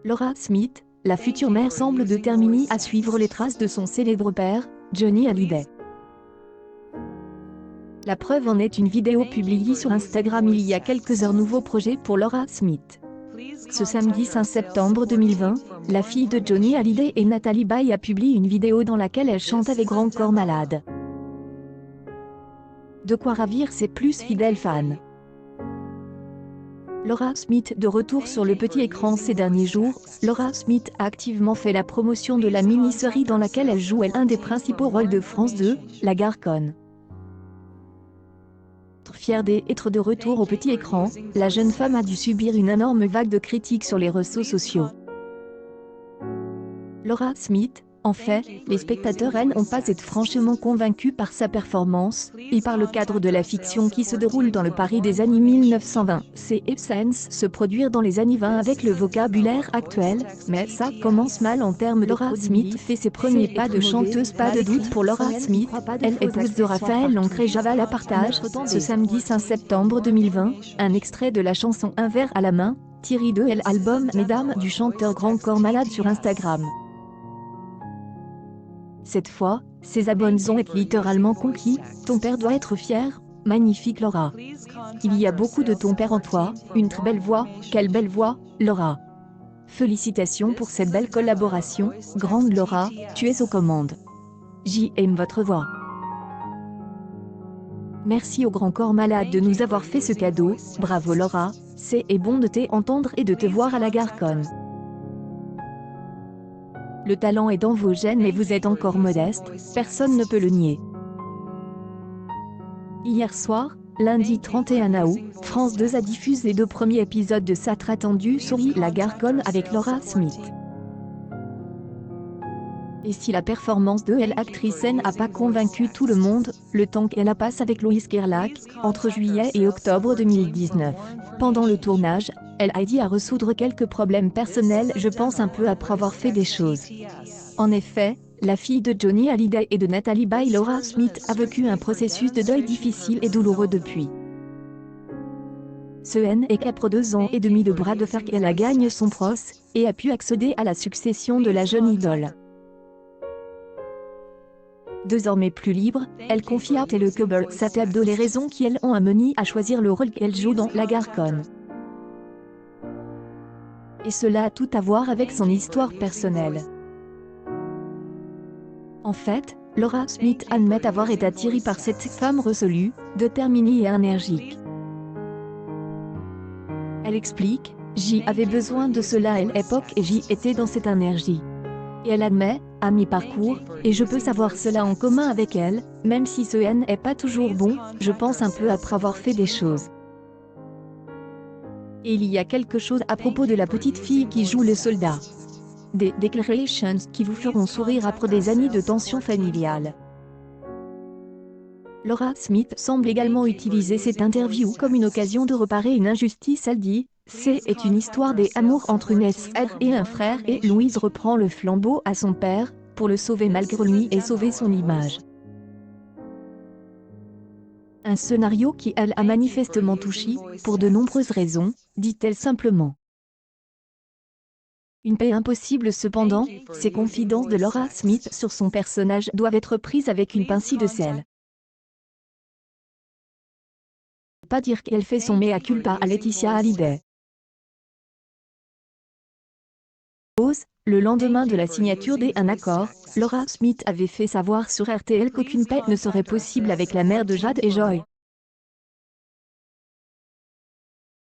Laura Smith, la future mère semble déterminée à suivre les traces de son célèbre père, Johnny Hallyday. La preuve en est une vidéo publiée sur Instagram il y a quelques heures. Nouveau projet pour Laura Smith. Ce samedi 5 septembre 2020, la fille de Johnny Hallyday et Natalie Baye a publié une vidéo dans laquelle elle chante avec Grand Corps Malade. De quoi ravir ses plus fidèles fans. Laura Smith de retour sur le petit écran ces derniers jours. Laura Smith a activement fait la promotion de la mini-série dans laquelle elle joue un des principaux rôles de France 2, la Garconne. Fière d'être de retour au petit écran, la jeune femme a dû subir une énorme vague de critiques sur les réseaux sociaux. Laura Smith, en fait, les spectateurs n'ont pas été franchement convaincus par sa performance, et par le cadre de la fiction qui se déroule dans le Paris des années 1920. C'est Essence se produire dans les années 20 avec le vocabulaire actuel, mais ça commence mal en termes. Laura Smith fait ses premiers pas de chanteuse. Pas de doute pour Laura Smith, elle épouse de Raphaël Ancré Java la partage, ce samedi 5 septembre 2020, un extrait de la chanson Un verre à la main, tiré de l'album Mesdames du chanteur Grand Corps Malade sur Instagram. Cette fois, ses abonnés ont été littéralement conquis. Ton père doit être fier, magnifique Laura. Il y a beaucoup de ton père en toi, une très belle voix, quelle belle voix, Laura. Félicitations pour cette belle collaboration, grande Laura, tu es aux commandes. J'aime votre voix. Merci au Grand Corps Malade de nous avoir fait ce cadeau, bravo Laura, c'est bon de t'entendre et de te voir à la Garconne. Le talent est dans vos gènes mais vous êtes encore modeste, personne ne peut le nier. Hier soir, lundi 31 août, France 2 a diffusé les 2 premiers épisodes de sa très attendue série La Garconne avec Laura Smith. Et si la performance de l'actrice n'a pas convaincu tout le monde, le temps qu'elle a passé avec Loïs Kerlach, entre juillet et octobre 2019. Pendant le tournage, elle a dit à résoudre quelques problèmes personnels. Je pense un peu après avoir fait des choses. En effet, la fille de Johnny Hallyday et de Natalie Baye, Laura Smith, a vécu un processus de deuil difficile et douloureux depuis. Ce est qu'après 2 ans et demi de bras de fer qu'elle a gagné son procès, et a pu accéder à la succession de la jeune idole. Désormais plus libre, elle confie à Tele Cable Satebdo les raisons qui l'ont amenée à choisir le rôle qu'elle joue dans La Garconne. Et cela a tout à voir avec son histoire personnelle. En fait, Laura Smith admet avoir été attirée par cette femme résolue, déterminée et énergique. Elle explique, j'y avais besoin de cela à l'époque et j'y étais dans cette énergie. Et elle admet, à mi-parcours, et je peux savoir cela en commun avec elle, même si ce n'est pas toujours bon, je pense un peu après avoir fait des choses. Et il y a quelque chose à propos de la petite fille qui joue le soldat. Des declarations qui vous feront sourire après des années de tension familiale. Laura Smith semble également utiliser cette interview comme une occasion de réparer une injustice. Elle dit, c'est une histoire d'amour entre une sœur et un frère et Louise reprend le flambeau à son père, pour le sauver malgré lui et sauver son image. Un scénario qui elle a manifestement touché, pour de nombreuses raisons, dit-elle simplement. Une paix impossible cependant, ces confidences de Laura Smith sur son personnage doivent être prises avec une pincée de sel. Pas dire qu'elle fait son mea culpa à Laetitia Hallyday. Le lendemain de la signature d'un accord, Laura Smith avait fait savoir sur RTL qu'aucune paix ne serait possible avec la mère de Jade et Joy.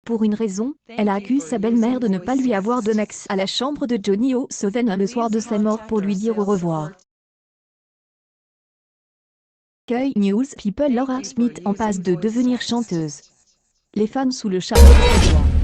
Pour une raison, elle a accusé sa belle-mère de ne pas lui avoir donné accès à la chambre de Johnny O'Sullivan le soir de sa mort pour lui dire au revoir. News People. Laura Smith en passe de devenir chanteuse. Les fans sous le charme de sa voix.